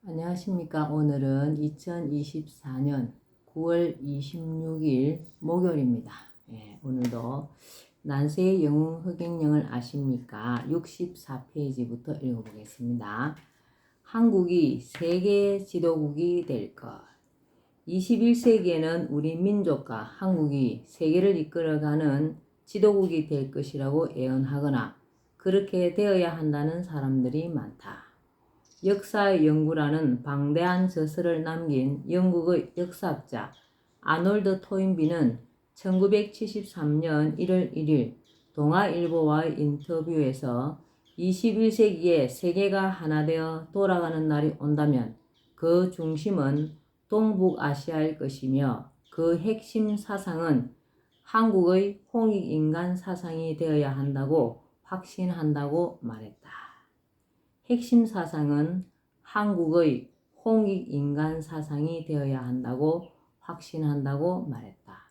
안녕하십니까. 오늘은 2024년 9월 26일 목요일입니다. 오늘도 난세의 영웅 흑행령을 아십니까? 64페이지부터 읽어보겠습니다. 한국이 세계 지도국이 될 것. 21세기에는 우리 민족과 한국이 세계를 이끌어가는 지도국이 될 것이라고 예언하거나 그렇게 되어야 한다는 사람들이 많다. 역사의 연구라는 방대한 저서를 남긴 영국의 역사학자 아놀드 토인비는 1973년 1월 1일 동아일보와의 인터뷰에서 21세기에 세계가 하나 되어 돌아가는 날이 온다면 그 중심은 동북아시아일 것이며 그 핵심 사상은 한국의 홍익인간 사상이 되어야 한다고 확신한다고 말했다. 핵심 사상은 한국의 홍익인간 사상이 되어야 한다고 확신한다고 말했다.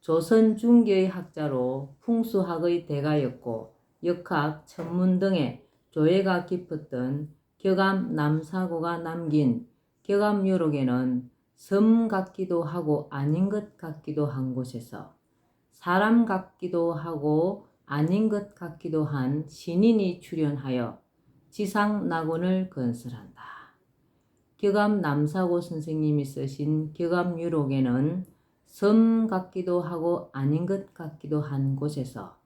조선 중기의 학자로 풍수학의 대가였고 역학, 천문 등의 조예가 깊었던 격암 남사고가 남긴 격암유록에는 섬 같기도 하고 아닌 것 같기도 한 곳에서 사람 같기도 하고 아닌 것 같기도 한 신인이 출현하여 지상 낙원을 건설한다. 격암 남사고 선생님이 쓰신 격암유록에는 섬 같기도 하고 아닌 것 같기도 한 곳에서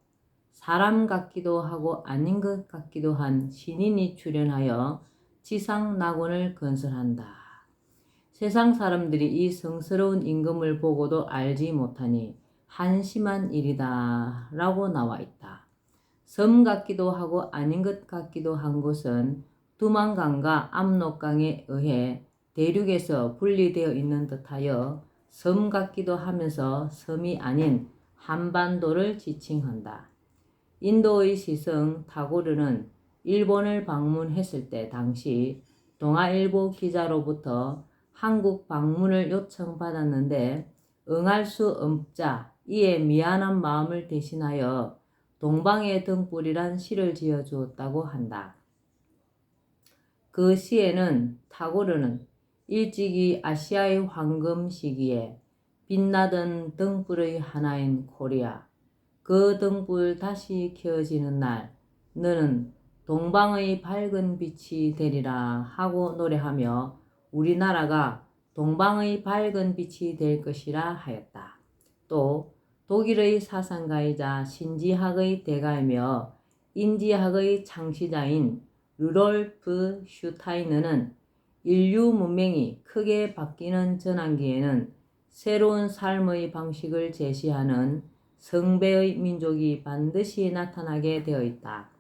사람 같기도 하고 아닌 것 같기도 한 신인이 출현하여 지상 낙원을 건설한다. 세상 사람들이 이 성스러운 임금을 보고도 알지 못하니 한심한 일이다 라고 나와 있다. 섬 같기도 하고 아닌 것 같기도 한 곳은 두만강과 압록강에 의해 대륙에서 분리되어 있는 듯하여 섬 같기도 하면서 섬이 아닌 한반도를 지칭한다. 인도의 시성 타고르는 일본을 방문했을 때 당시 동아일보 기자로부터 한국 방문을 요청받았는데 응할 수 없자 이에 미안한 마음을 대신하여 동방의 등불이란 시를 지어 주었다고 한다. 그 시에는 타고르는 일찍이 아시아의 황금 시기에 빛나던 등불의 하나인 코리아, 그 등불 다시 켜지는 날 너는 동방의 밝은 빛이 되리라 하고 노래하며 우리나라가 동방의 밝은 빛이 될 것이라 하였다. 또 독일의 사상가이자 신지학의 대가이며 인지학의 창시자인 루돌프 슈타이너는 인류 문명이 크게 바뀌는 전환기에는 새로운 삶의 방식을 제시하는 성배의 민족이 반드시 나타나게 되어 있다.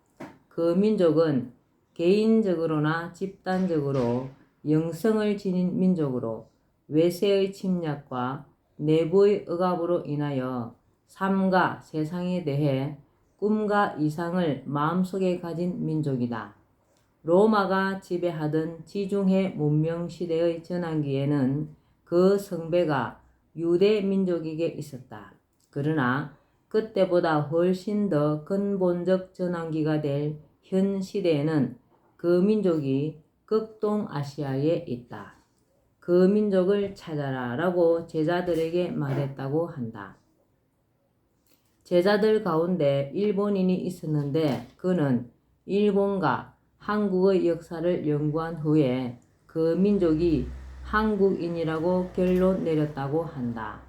그 민족은 개인적으로나 집단적으로 영성을 지닌 민족으로 외세의 침략과 내부의 억압으로 인하여 삶과 세상에 대해 꿈과 이상을 마음속에 가진 민족이다. 로마가 지배하던 지중해 문명시대의 전환기에는 그 성배가 유대 민족에게 있었다. 그러나 그때보다 훨씬 더 근본적 전환기가 될 현 시대에는 그 민족이 극동아시아에 있다. 그 민족을 찾아라 라고 제자들에게 말했다고 한다. 제자들 가운데 일본인이 있었는데 그는 일본과 한국의 역사를 연구한 후에 그 민족이 한국인이라고 결론 내렸다고 한다.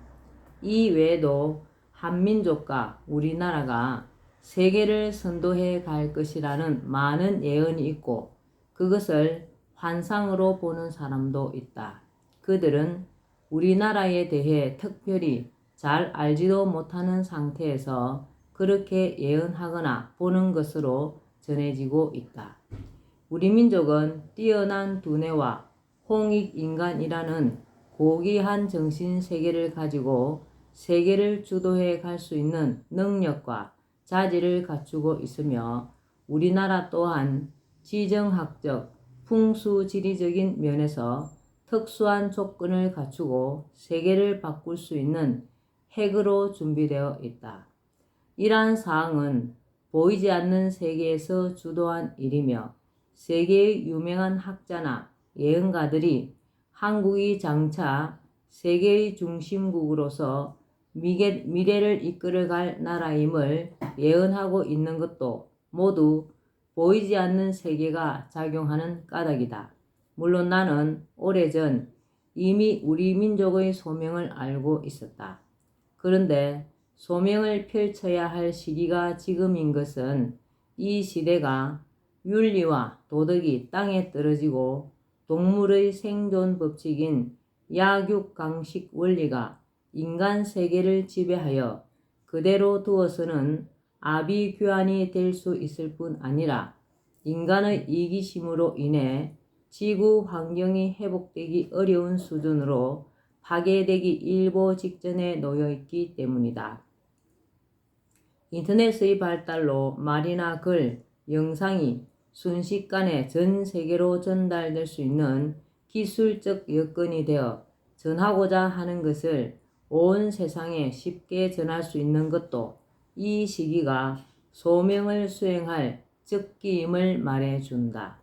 이 외에도 한민족과 우리나라가 세계를 선도해 갈 것이라는 많은 예언이 있고 그것을 환상으로 보는 사람도 있다. 그들은 우리나라에 대해 특별히 잘 알지도 못하는 상태에서 그렇게 예언하거나 보는 것으로 전해지고 있다. 우리 민족은 뛰어난 두뇌와 홍익인간이라는 고귀한 정신세계를 가지고 세계를 주도해 갈 수 있는 능력과 자질을 갖추고 있으며 우리나라 또한 지정학적, 풍수지리적인 면에서 특수한 조건을 갖추고 세계를 바꿀 수 있는 핵으로 준비되어 있다. 이러한 사항은 보이지 않는 세계에서 주도한 일이며 세계의 유명한 학자나 예언가들이 한국이 장차 세계의 중심국으로서 미래를 이끌어갈 나라임을 예언하고 있는 것도 모두 보이지 않는 세계가 작용하는 까닭이다. 물론 나는 오래전 이미 우리 민족의 소명을 알고 있었다. 그런데 소명을 펼쳐야 할 시기가 지금인 것은 이 시대가 윤리와 도덕이 땅에 떨어지고 동물의 생존 법칙인 약육강식 원리가 인간 세계를 지배하여 그대로 두어서는 아비규환이 될 수 있을 뿐 아니라 인간의 이기심으로 인해 지구 환경이 회복되기 어려운 수준으로 파괴되기 일보 직전에 놓여 있기 때문이다. 인터넷의 발달로 말이나 글, 영상이 순식간에 전 세계로 전달될 수 있는 기술적 여건이 되어 전하고자 하는 것을 온 세상에 쉽게 전할 수 있는 것도 이 시기가 소명을 수행할 적기임을 말해준다.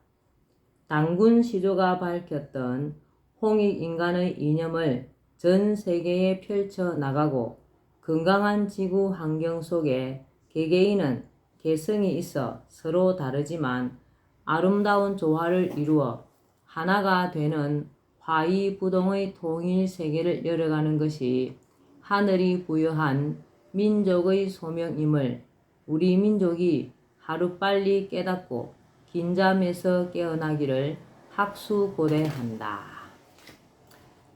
당군 시조가 밝혔던 홍익인간의 이념을 전 세계에 펼쳐 나가고 건강한 지구 환경 속에 개개인은 개성이 있어 서로 다르지만 아름다운 조화를 이루어 하나가 되는 화이부동의 통일 세계를 열어가는 것이 하늘이 부여한 민족의 소명임을 우리 민족이 하루빨리 깨닫고 긴잠에서 깨어나기를 학수고대한다.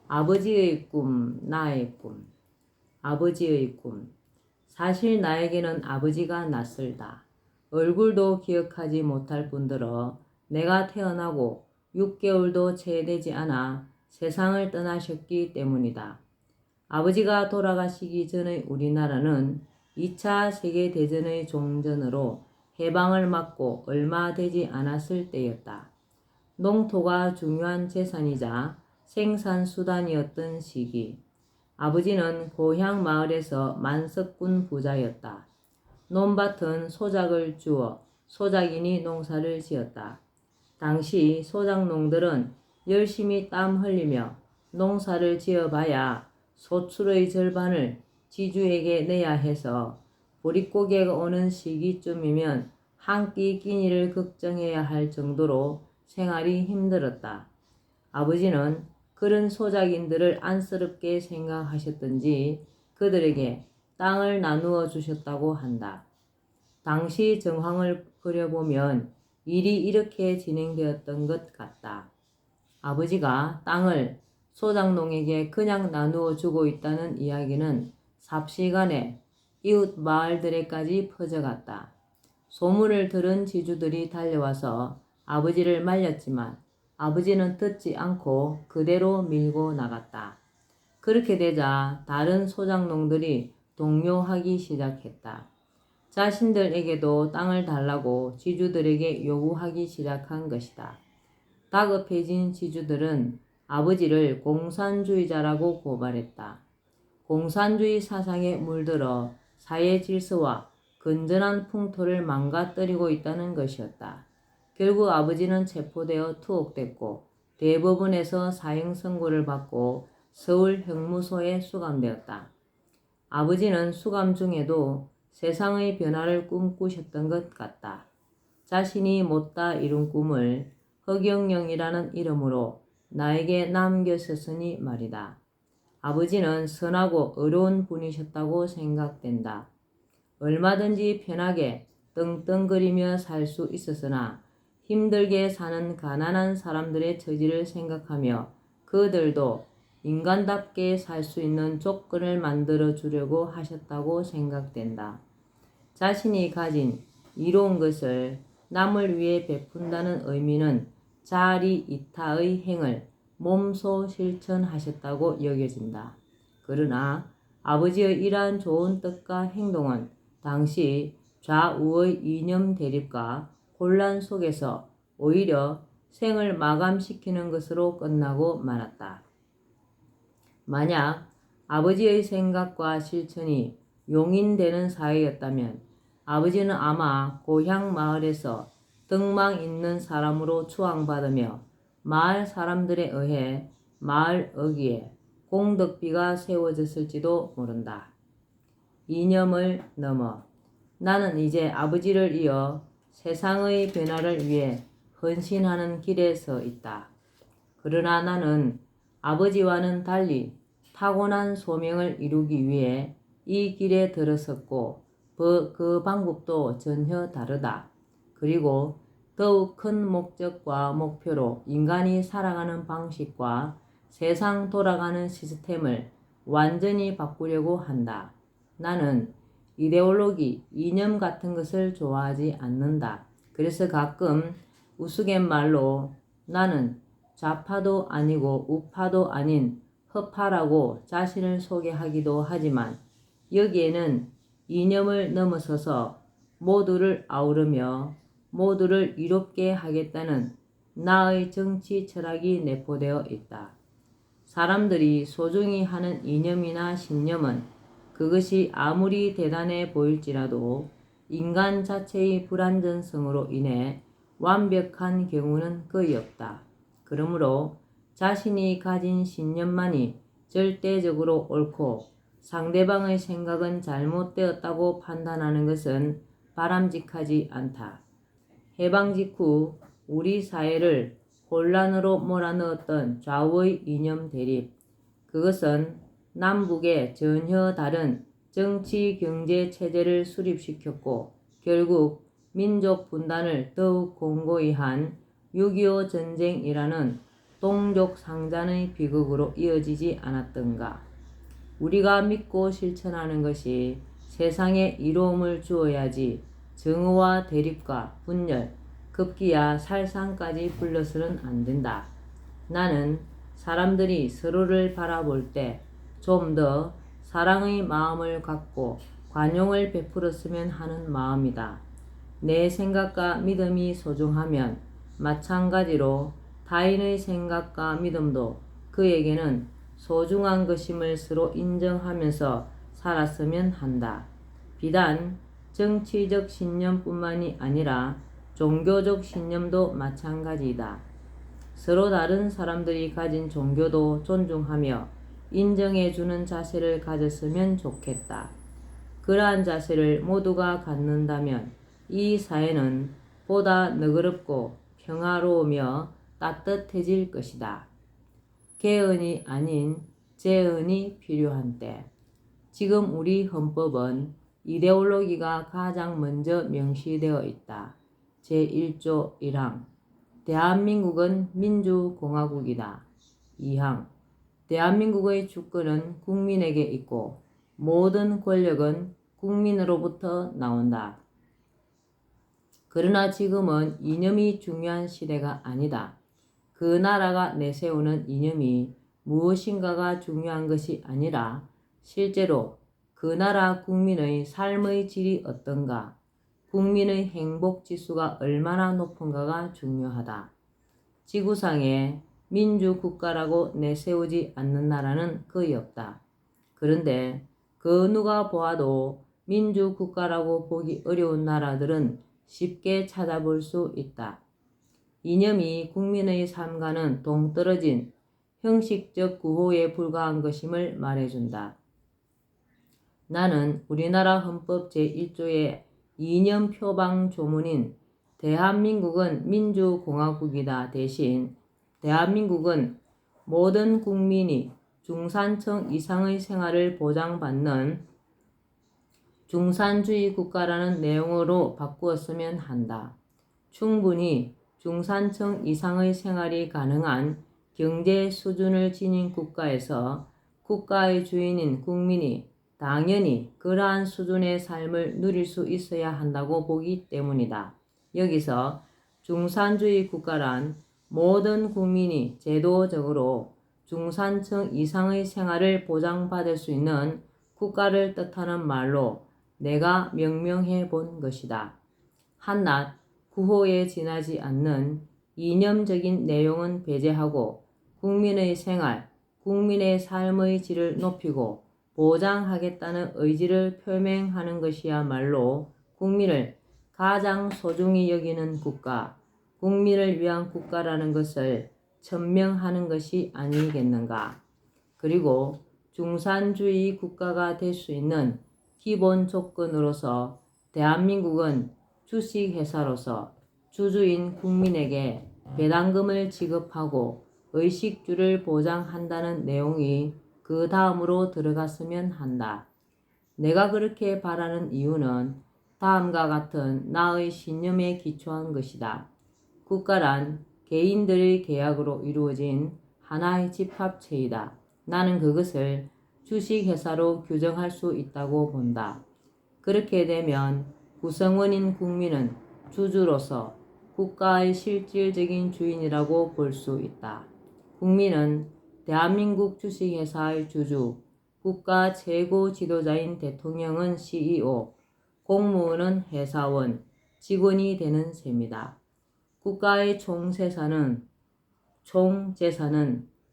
아버지의 꿈, 나의 꿈. 아버지의 꿈. 사실 나에게는 아버지가 낯설다. 얼굴도 기억하지 못할 뿐더러 내가 태어나고 6개월도 채 되지 않아 세상을 떠나셨기 때문이다. 아버지가 돌아가시기 전의 우리나라는 2차 세계대전의 종전으로 해방을 맞고 얼마 되지 않았을 때였다. 농토가 중요한 재산이자 생산수단이었던 시기. 아버지는 고향 마을에서 만석군 부자였다. 논밭은 소작을 주어 소작인이 농사를 지었다. 당시 소작농들은 열심히 땀 흘리며 농사를 지어봐야 소출의 절반을 지주에게 내야 해서 보릿고개가 오는 시기쯤이면 한 끼 끼니를 걱정해야 할 정도로 생활이 힘들었다. 아버지는 그런 소작인들을 안쓰럽게 생각하셨던지 그들에게 땅을 나누어 주셨다고 한다. 당시 정황을 그려보면 일이 이렇게 진행되었던 것 같다. 아버지가 땅을 소작농에게 그냥 나누어 주고 있다는 이야기는 삽시간에 이웃 마을들에까지 퍼져갔다. 소문을 들은 지주들이 달려와서 아버지를 말렸지만 아버지는 듣지 않고 그대로 밀고 나갔다. 그렇게 되자 다른 소작농들이 동요하기 시작했다. 자신들에게도 땅을 달라고 지주들에게 요구하기 시작한 것이다. 다급해진 지주들은 아버지를 공산주의자라고 고발했다. 공산주의 사상에 물들어 사회 질서와 건전한 풍토를 망가뜨리고 있다는 것이었다. 결국 아버지는 체포되어 투옥됐고 대법원에서 사형 선고를 받고 서울 형무소에 수감되었다. 아버지는 수감 중에도 세상의 변화를 꿈꾸셨던 것 같다. 자신이 못다 이룬 꿈을 허경영이라는 이름으로 나에게 남겨셨으니 말이다. 아버지는 선하고 의로운 분이셨다고 생각된다. 얼마든지 편하게 떵떵거리며 살 수 있었으나 힘들게 사는 가난한 사람들의 처지를 생각하며 그들도 인간답게 살 수 있는 조건을 만들어 주려고 하셨다고 생각된다. 자신이 가진 이로운 것을 남을 위해 베푼다는 의미는 자리 이타의 행을 몸소 실천하셨다고 여겨진다. 그러나 아버지의 이러한 좋은 뜻과 행동은 당시 좌우의 이념 대립과 혼란 속에서 오히려 생을 마감시키는 것으로 끝나고 말았다. 만약 아버지의 생각과 실천이 용인되는 사회였다면 아버지는 아마 고향 마을에서 덕망 있는 사람으로 추앙받으며 마을 사람들에 의해 마을 어귀에 공덕비가 세워졌을지도 모른다. 이념을 넘어 나는 이제 아버지를 이어 세상의 변화를 위해 헌신하는 길에 서 있다. 그러나 나는 아버지와는 달리 타고난 소명을 이루기 위해 이 길에 들어섰고 그 방법도 전혀 다르다. 그리고 더욱 큰 목적과 목표로 인간이 살아가는 방식과 세상 돌아가는 시스템을 완전히 바꾸려고 한다. 나는 이데올로기, 이념 같은 것을 좋아하지 않는다. 그래서 가끔 우스갯말로 나는 좌파도 아니고 우파도 아닌 허파라고 자신을 소개하기도 하지만 여기에는 이념을 넘어서서 모두를 아우르며 모두를 이롭게 하겠다는 나의 정치 철학이 내포되어 있다. 사람들이 소중히 하는 이념이나 신념은 그것이 아무리 대단해 보일지라도 인간 자체의 불완전성으로 인해 완벽한 경우는 거의 없다. 그러므로 자신이 가진 신념만이 절대적으로 옳고 상대방의 생각은 잘못되었다고 판단하는 것은 바람직하지 않다. 해방 직후 우리 사회를 혼란으로 몰아넣었던 좌우의 이념 대립, 그것은 남북의 전혀 다른 정치 경제 체제를 수립시켰고 결국 민족 분단을 더욱 공고히 한 6.25 전쟁이라는 동족 상잔의 비극으로 이어지지 않았던가. 우리가 믿고 실천하는 것이 세상에 이로움을 주어야지 정오와 대립과 분열, 급기야 살상까지 불러서는 안 된다. 나는 사람들이 서로를 바라볼 때 좀 더 사랑의 마음을 갖고 관용을 베풀었으면 하는 마음이다. 내 생각과 믿음이 소중하면 마찬가지로 타인의 생각과 믿음도 그에게는 소중한 것임을 서로 인정하면서 살았으면 한다. 비단 정치적 신념뿐만이 아니라 종교적 신념도 마찬가지이다. 서로 다른 사람들이 가진 종교도 존중하며 인정해주는 자세를 가졌으면 좋겠다. 그러한 자세를 모두가 갖는다면 이 사회는 보다 너그럽고 평화로우며 따뜻해질 것이다. 개헌이 아닌 재헌이 필요한 때. 지금 우리 헌법은 이데올로기가 가장 먼저 명시되어 있다. 제1조 1항 대한민국은 민주공화국이다. 2항 대한민국의 주권은 국민에게 있고 모든 권력은 국민으로부터 나온다. 그러나 지금은 이념이 중요한 시대가 아니다. 그 나라가 내세우는 이념이 무엇인가가 중요한 것이 아니라 실제로 그 나라 국민의 삶의 질이 어떤가, 국민의 행복 지수가 얼마나 높은가가 중요하다. 지구상에 민주국가라고 내세우지 않는 나라는 거의 없다. 그런데 그 누가 보아도 민주국가라고 보기 어려운 나라들은 쉽게 찾아볼 수 있다. 이념이 국민의 삶과는 동떨어진 형식적 구호에 불과한 것임을 말해준다. 나는 우리나라 헌법 제1조의 이념 표방 조문인 대한민국은 민주공화국이다 대신 대한민국은 모든 국민이 중산층 이상의 생활을 보장받는 중산주의 국가라는 내용으로 바꾸었으면 한다. 충분히 중산층 이상의 생활이 가능한 경제 수준을 지닌 국가에서 국가의 주인인 국민이 당연히 그러한 수준의 삶을 누릴 수 있어야 한다고 보기 때문이다. 여기서 중산주의 국가란 모든 국민이 제도적으로 중산층 이상의 생활을 보장받을 수 있는 국가를 뜻하는 말로 내가 명명해 본 것이다. 한낱 구호에 지나지 않는 이념적인 내용은 배제하고 국민의 생활, 국민의 삶의 질을 높이고 보장하겠다는 의지를 표명하는 것이야말로 국민을 가장 소중히 여기는 국가, 국민을 위한 국가라는 것을 천명하는 것이 아니겠는가. 그리고 중산주의 국가가 될 수 있는 기본 조건으로서 대한민국은 주식회사로서 주주인 국민에게 배당금을 지급하고 의식주를 보장한다는 내용이 그 다음으로 들어갔으면 한다. 내가 그렇게 바라는 이유는 다음과 같은 나의 신념에 기초한 것이다. 국가란 개인들의 계약으로 이루어진 하나의 집합체이다. 나는 그것을 주식회사로 규정할 수 있다고 본다. 그렇게 되면 구성원인 국민은 주주로서 국가의 실질적인 주인이라고 볼 수 있다. 국민은 대한민국 주식회사의 주주, 국가 최고 지도자인 대통령은 CEO, 공무원은 회사원, 직원이 되는 셈이다. 국가의 총재산은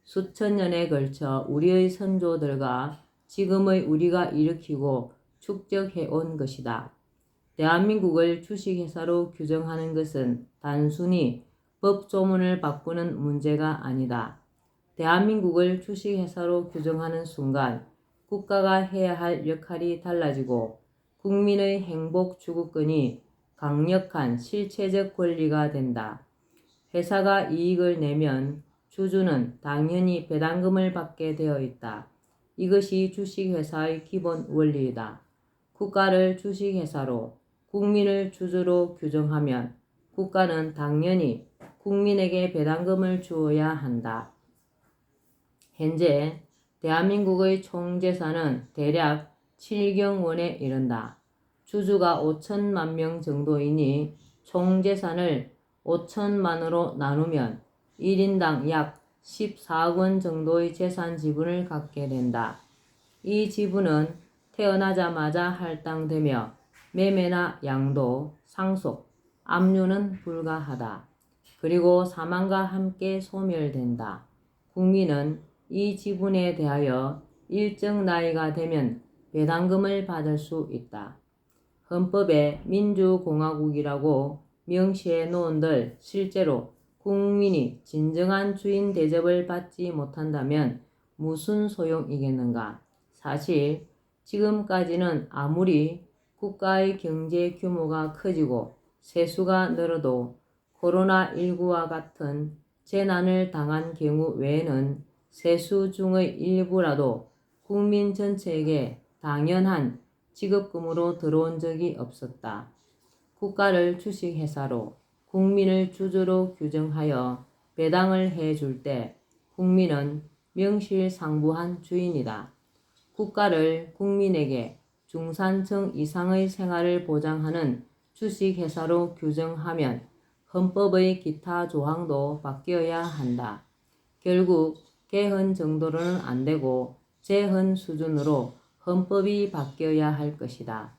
수천 년에 걸쳐 우리의 선조들과 지금의 우리가 일으키고 축적해온 것이다. 대한민국을 주식회사로 규정하는 것은 단순히 법조문을 바꾸는 문제가 아니다. 대한민국을 주식회사로 규정하는 순간 국가가 해야 할 역할이 달라지고 국민의 행복 추구권이 강력한 실체적 권리가 된다. 회사가 이익을 내면 주주는 당연히 배당금을 받게 되어 있다. 이것이 주식회사의 기본 원리이다. 국가를 주식회사로, 국민을 주주로 규정하면 국가는 당연히 국민에게 배당금을 주어야 한다. 현재 대한민국의 총재산은 대략 7경 원에 이른다. 주주가 5천만 명 정도이니 총재산을 5천만으로 나누면 1인당 약 14억 원 정도의 재산 지분을 갖게 된다. 이 지분은 태어나자마자 할당되며 매매나 양도, 상속, 압류는 불가하다. 그리고 사망과 함께 소멸된다. 국민은 이 지분에 대하여 일정 나이가 되면 배당금을 받을 수 있다. 헌법에 민주공화국이라고 명시해 놓은들 실제로 국민이 진정한 주인 대접을 받지 못한다면 무슨 소용이겠는가. 사실 지금까지는 아무리 국가의 경제 규모가 커지고 세수가 늘어도 코로나19와 같은 재난을 당한 경우 외에는 세수 중의 일부라도 국민 전체에게 당연한 지급금으로 들어온 적이 없었다. 국가를 주식회사로, 국민을 주주로 규정하여 배당을 해줄 때 국민은 명실상부한 주인이다. 국가를 국민에게 중산층 이상의 생활을 보장하는 주식회사로 규정하면 헌법의 기타 조항도 바뀌어야 한다. 결국 개헌 정도로는 안 되고 재헌 수준으로 헌법이 바뀌어야 할 것이다.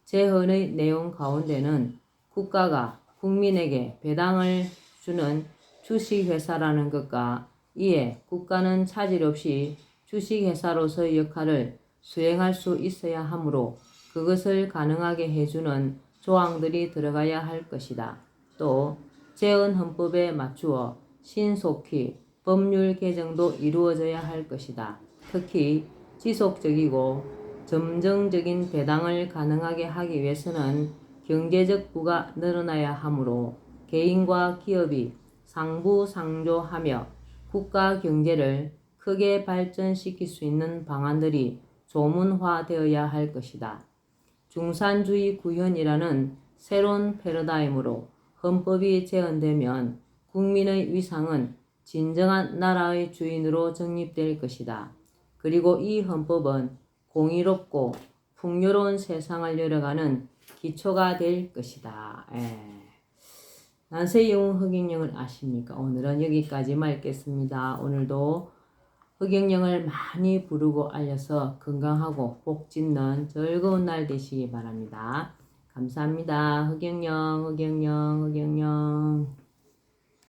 재헌의 내용 가운데는 국가가 국민에게 배당을 주는 주식회사라는 것과 이에 국가는 차질 없이 주식회사로서의 역할을 수행할 수 있어야 하므로 그것을 가능하게 해주는 조항들이 들어가야 할 것이다. 또 재헌헌법에 맞추어 신속히 법률 개정도 이루어져야 할 것이다. 특히 지속적이고 점정적인 배당을 가능하게 하기 위해서는 경제적 부가 늘어나야 하므로 개인과 기업이 상부상조하며 국가 경제를 크게 발전시킬 수 있는 방안들이 조문화되어야 할 것이다. 중산주의 구현이라는 새로운 패러다임으로 헌법이 제헌되면 국민의 위상은 진정한 나라의 주인으로 정립될 것이다. 그리고 이 헌법은 공의롭고 풍요로운 세상을 열어가는 기초가 될 것이다. 난세용 흑익령을 아십니까? 오늘은 여기까지만 읽겠습니다. 오늘도 흑익령을 많이 부르고 알려서 건강하고 복 짓는 즐거운 날 되시기 바랍니다. 감사합니다. 흑익령, 흑익령, 흑익령.